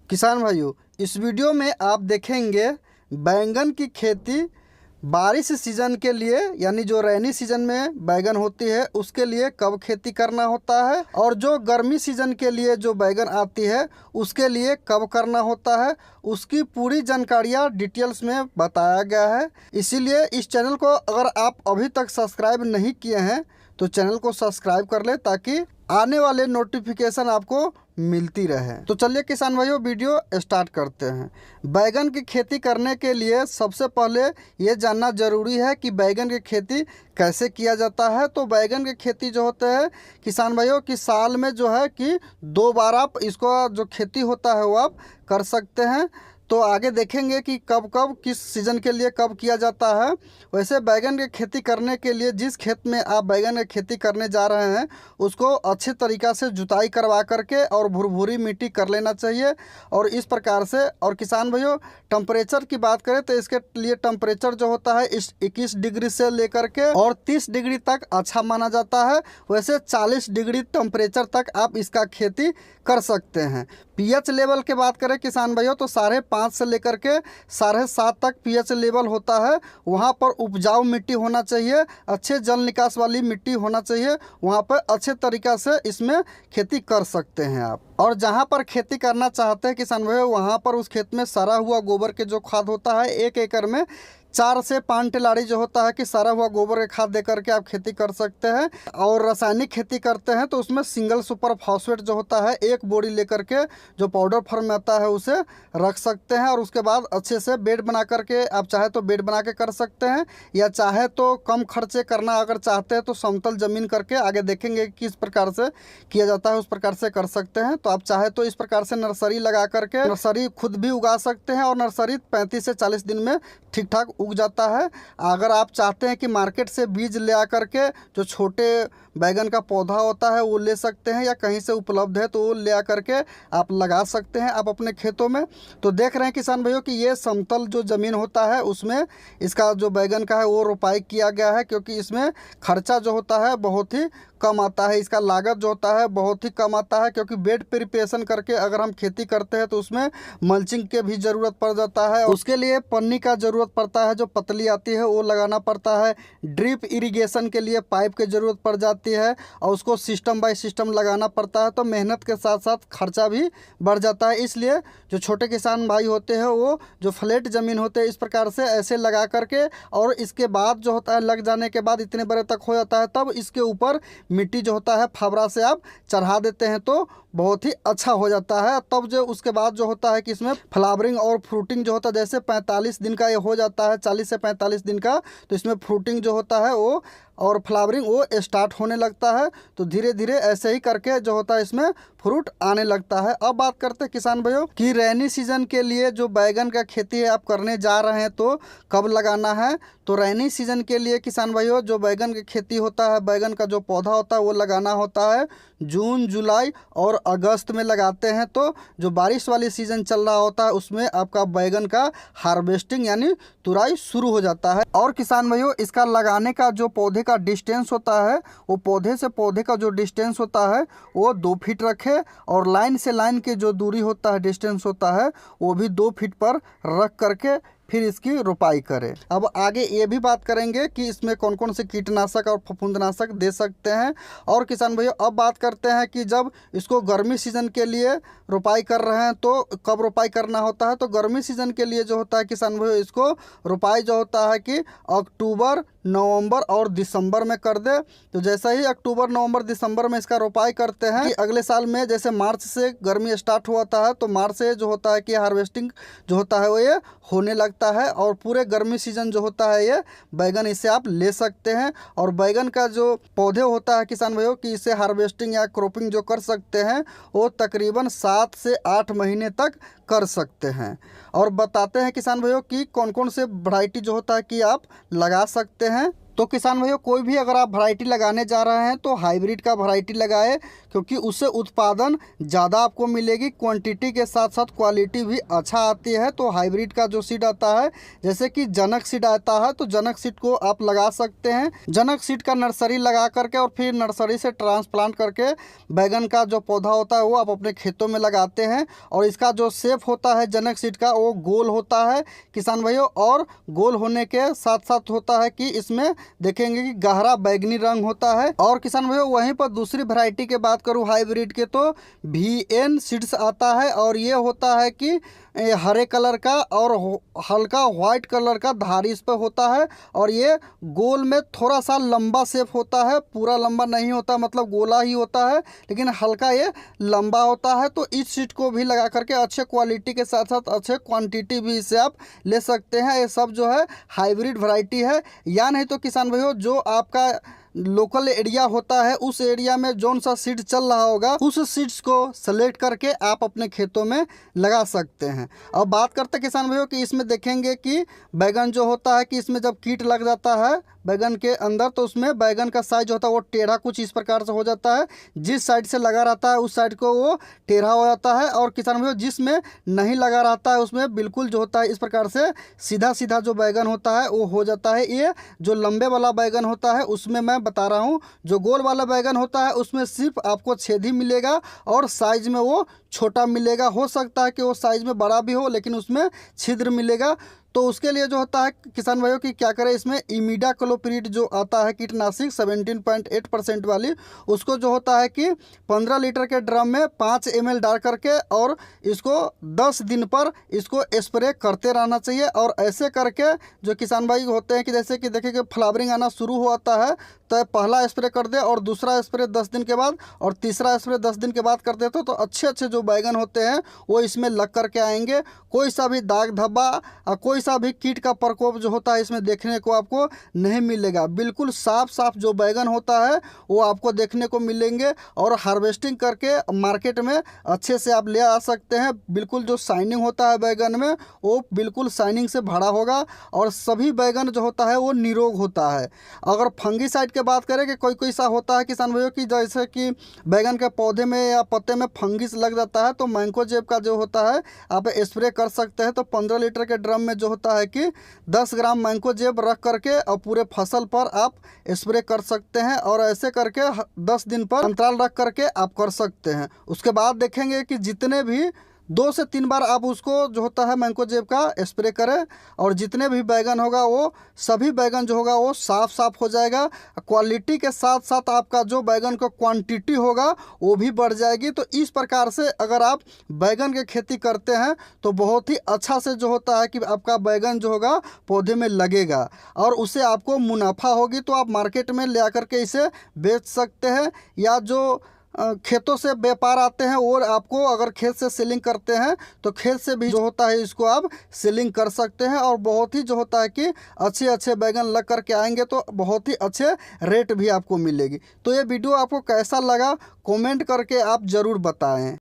किसान भाइयों, इस वीडियो में आप देखेंगे बैंगन की खेती बारिश सीजन के लिए यानी जो रैनी सीजन में बैंगन होती है उसके लिए कब खेती करना होता है, और जो गर्मी सीजन के लिए जो बैंगन आती है उसके लिए कब करना होता है। उसकी पूरी जानकारियाँ डिटेल्स में बताया गया है। इसीलिए इस चैनल को अगर आप अभी तक सब्सक्राइब नहीं किए हैं तो चैनल को सब्सक्राइब कर ले ताकि आने वाले नोटिफिकेशन आपको मिलती रहे। तो चलिए किसान भाइयों, वीडियो स्टार्ट करते हैं। बैगन की खेती करने के लिए सबसे पहले ये जानना ज़रूरी है कि बैगन की खेती कैसे किया जाता है। तो बैगन की खेती जो होते हैं किसान भाइयों कि साल में जो है कि 2 बार आप इसको जो खेती होता है वो आप कर सकते हैं। तो आगे देखेंगे कि कब कब किस सीज़न के लिए कब किया जाता है। वैसे बैगन की खेती करने के लिए जिस खेत में आप बैगन की खेती करने जा रहे हैं उसको अच्छे तरीक़ा से जुताई करवा करके और भुरभुरी मिट्टी कर लेना चाहिए। और इस प्रकार से, और किसान भाइयों टेम्परेचर की बात करें तो इसके लिए टेम्परेचर जो होता है इस 21 डिग्री से लेकर के और 30 डिग्री तक अच्छा माना जाता है। वैसे 40 डिग्री टेम्परेचर तक आप इसका खेती कर सकते हैं। पीएच लेवल की बात करें किसान भाइयों तो 5.5 से लेकर के 7.5 तक पीएच लेवल होता है। वहाँ पर उपजाऊ मिट्टी होना चाहिए, अच्छे जल निकास वाली मिट्टी होना चाहिए। वहाँ पर अच्छे तरीक़ा से इसमें खेती कर सकते हैं आप। और जहाँ पर खेती करना चाहते हैं किसान भाइयों वहाँ पर उस खेत में सड़ा हुआ गोबर के जो खाद होता है 1 एकड़ में 4 से 5 टिलाड़ी जो होता है कि सड़ा हुआ गोबर के खाद दे करके आप खेती कर सकते हैं। और रासायनिक खेती करते हैं तो उसमें सिंगल सुपर फॉस्फेट जो होता है 1 बोरी लेकर के जो पाउडर फॉर्म में आता है उसे रख सकते हैं। और उसके बाद अच्छे से बेड बना करके आप चाहे तो बेड बना के कर सकते हैं, या चाहे तो कम खर्चे करना अगर चाहते हैं तो समतल ज़मीन करके आगे देखेंगे किस प्रकार से किया जाता है उस प्रकार से कर सकते हैं। तो आप चाहे तो इस प्रकार से नर्सरी लगा करके नर्सरी खुद भी उगा सकते हैं और नर्सरी 35 से 40 दिन में ठीक ठाक उग जाता है। अगर आप चाहते हैं कि मार्केट से बीज ले आकर के जो छोटे बैगन का पौधा होता है वो ले सकते हैं, या कहीं से उपलब्ध है तो वो ले आकर के आप लगा सकते हैं आप अपने खेतों में। तो देख रहे हैं किसान भाइयों कि ये समतल जो ज़मीन होता है उसमें इसका जो बैगन का है वो रोपाई किया गया है, क्योंकि इसमें खर्चा जो होता है बहुत ही कम आता है। इसका लागत जो होता है बहुत ही कम आता है, क्योंकि बेड प्रिपरेशन करके अगर हम खेती करते हैं तो उसमें मल्चिंग के भी ज़रूरत पड़ जाता है। उसके लिए पन्नी का ज़रूरत पड़ता है जो पतली आती है वो लगाना पड़ता है। ड्रिप इरिगेशन के लिए पाइप की ज़रूरत पड़ जाती है और उसको सिस्टम बाय सिस्टम लगाना पड़ता है। तो मेहनत के साथ साथ खर्चा भी बढ़ जाता है। इसलिए जो छोटे किसान भाई होते हैं वो जो फ्लैट ज़मीन होते हैं इस प्रकार से ऐसे लगा करके, और इसके बाद जो होता है लग जाने के बाद इतने बड़े तक हो जाता है तब इसके ऊपर मिट्टी जो होता है फावड़ा से आप चढ़ा देते हैं तो बहुत ही अच्छा हो जाता है। तब जो उसके बाद जो होता है कि इसमें फ्लावरिंग और फ्रूटिंग जो होता है जैसे 45 दिन का ये हो जाता है, 40 से 45 दिन का, तो इसमें फ्रूटिंग जो होता है वो और फ्लावरिंग वो स्टार्ट होने लगता है। तो धीरे धीरे ऐसे ही करके जो होता है इसमें फ्रूट आने लगता है। अब बात करते हैं किसान भाइयों कि रैनी सीजन के लिए जो बैगन का खेती है आप करने जा रहे हैं तो कब लगाना है। तो रैनी सीजन के लिए किसान भाइयों जो बैगन की खेती होता है, बैगन का जो पौधा होता है वो लगाना होता है जून, जुलाई और अगस्त में लगाते हैं। तो जो बारिश वाली सीज़न चल रहा होता है उसमें आपका बैगन का हार्वेस्टिंग यानी तुराई शुरू हो जाता है। और किसान भाइयों इसका लगाने का जो पौधे का डिस्टेंस होता है वो पौधे से पौधे का जो डिस्टेंस होता है वो 2 फीट रखे, और लाइन से लाइन के जो दूरी होता है डिस्टेंस होता है वो भी 2 फीट पर रख करके फिर इसकी रोपाई करें। अब आगे ये भी बात करेंगे कि इसमें कौन कौन से कीटनाशक और फफूंदनाशक दे सकते हैं। और किसान भाइयों अब बात करते हैं कि जब इसको गर्मी सीजन के लिए रोपाई कर रहे हैं तो कब रोपाई करना होता है। तो गर्मी सीजन के लिए जो होता है किसान भाइयों इसको रोपाई जो होता है कि अक्टूबर, नवंबर और दिसंबर में कर दे। तो जैसा ही अक्टूबर, नवंबर, दिसंबर में इसका रोपाई करते हैं कि अगले साल में जैसे मार्च से गर्मी स्टार्ट हुआ है तो मार्च से जो होता है कि हार्वेस्टिंग जो होता है वो ये होने लगता है, और पूरे गर्मी सीजन जो होता है ये बैगन इसे आप ले सकते हैं। और बैगन का जो पौधे होता है किसान भाइयों कि इसे हार्वेस्टिंग या क्रॉपिंग जो कर सकते हैं वो तकरीबन 7 से 8 महीने तक कर सकते हैं। और बताते हैं किसान भाइयों कि कौन कौन से वैरायटी जो होता है कि आप लगा सकते हैं। तो किसान भाइयों कोई भी अगर आप वैरायटी लगाने जा रहे हैं तो हाइब्रिड का वैरायटी लगाए, क्योंकि उससे उत्पादन ज़्यादा आपको मिलेगी, क्वांटिटी के साथ साथ क्वालिटी भी अच्छा आती है। तो हाइब्रिड का जो सीड आता है, जैसे कि जनक सीड आता है, तो जनक सीड को आप लगा सकते हैं। जनक सीड का नर्सरी लगा करके और फिर नर्सरी से ट्रांसप्लांट करके बैगन का जो पौधा होता है वो आप अपने खेतों में लगाते हैं। और इसका जो शेप होता है जनक सीड का, वो गोल होता है किसान भाइयों, और गोल होने के साथ साथ होता है कि इसमें देखेंगे कि गहरा बैगनी रंग होता है। और किसान भाइयों वहीं पर दूसरी वैरायटी की बात करूं हाइब्रिड के, तो VN सीड्स आता है, और ये होता है कि हरे कलर का और हल्का वाइट कलर का धारी इस पर होता है। और ये गोल में थोड़ा सा लंबा शेप होता है, पूरा लंबा नहीं होता, मतलब गोला ही होता है, लेकिन हल्का ये लंबा होता है। तो इस सीड को भी लगा करके अच्छे क्वालिटी के साथ साथ अच्छे क्वांटिटी भी इससे आप ले सकते हैं। ये सब जो है हाइब्रिड वैरायटी है। या नहीं तो किसान भाइयों जो आपका लोकल एरिया होता है, उस एरिया में जौन सा सीड चल रहा होगा उस सीड्स को सेलेक्ट करके आप अपने खेतों में लगा सकते हैं। अब बात करते हैं किसान भाइयों कि इसमें देखेंगे कि बैगन जो होता है कि इसमें जब कीट लग जाता है बैगन के अंदर, तो उसमें बैगन का साइज होता है वो टेढ़ा कुछ इस प्रकार से हो जाता है। जिस साइड से लगा रहता है उस साइड को वो टेढ़ा हो जाता है, और किसान भाइयों जिसमें नहीं लगा रहता है उसमें बिल्कुल जो होता है इस प्रकार से सीधा सीधा जो बैगन होता है वो हो जाता है। ये जो लंबे वाला बैगन होता है उसमें मैं बता रहा हूँ, जो गोल वाला बैगन होता है उसमें सिर्फ आपको छेद ही मिलेगा और साइज में वो छोटा मिलेगा। हो सकता है कि वो साइज में बड़ा भी हो, लेकिन उसमें छिद्र मिलेगा। तो उसके लिए जो होता है किसान भाइयों की क्या करें, इसमें इमिडाक्लोप्रिड जो आता है कीटनाशक 17.8% वाली, उसको जो होता है कि 15 लीटर के ड्रम में 5 ml डाल करके और इसको 10 दिन पर इसको स्प्रे करते रहना चाहिए। और ऐसे करके जो किसान भाई होते हैं कि जैसे कि देखिए कि फ्लावरिंग आना शुरू होता है, तो पहला स्प्रे कर दे और दूसरा स्प्रे 10 दिन के बाद और तीसरा स्प्रे 10 दिन के बाद कर दे तो अच्छे अच्छे जो बैगन होते हैं वो इसमें लग करके आएंगे। कोई सा भी दाग धब्बा और कोई सा भी कीट का प्रकोप जो होता है इसमें देखने को आपको नहीं मिलेगा। बिल्कुल साफ साफ जो बैगन होता है वो आपको देखने को मिलेंगे, और हार्वेस्टिंग करके मार्केट में अच्छे से आप ले आ सकते हैं। बिल्कुल जो शाइनिंग होता है बैगन में वो बिल्कुल शाइनिंग से भरा होगा, और सभी बैगन जो होता है वो निरोग होता है। अगर फंगीसाइड के बात करें कि कोई कोई सा होता है किसान भाइयों की जैसे कि बैगन के पौधे में या पत्ते में फंगिस लग जाता है, तो मैंकोजेब का जो होता है आप स्प्रे कर सकते हैं। तो 15 लीटर के ड्रम में जो होता है कि 10 ग्राम मैंकोजेब रख करके और पूरे फसल पर आप स्प्रे कर सकते हैं, और ऐसे करके 10 दिन पर अंतराल रख करके आप कर सकते हैं। उसके बाद देखेंगे कि जितने भी 2 से 3 बार आप उसको जो होता है मैंकोजेब का स्प्रे करें, और जितने भी बैगन होगा वो सभी बैगन जो होगा वो साफ साफ हो जाएगा। क्वालिटी के साथ साथ आपका जो बैगन का क्वांटिटी होगा वो भी बढ़ जाएगी। तो इस प्रकार से अगर आप बैगन की खेती करते हैं तो बहुत ही अच्छा से जो होता है कि आपका बैगन जो होगा पौधे में लगेगा, और उससे आपको मुनाफा होगी। तो आप मार्केट में ले आकर के इसे बेच सकते हैं, या जो खेतों से व्यापार आते हैं और आपको अगर खेत से सेलिंग करते हैं तो खेत से भी जो होता है इसको आप सेलिंग कर सकते हैं। और बहुत ही जो होता है कि अच्छे अच्छे बैगन लग करके आएंगे तो बहुत ही अच्छे रेट भी आपको मिलेगी। तो ये वीडियो आपको कैसा लगा कमेंट करके आप ज़रूर बताएं।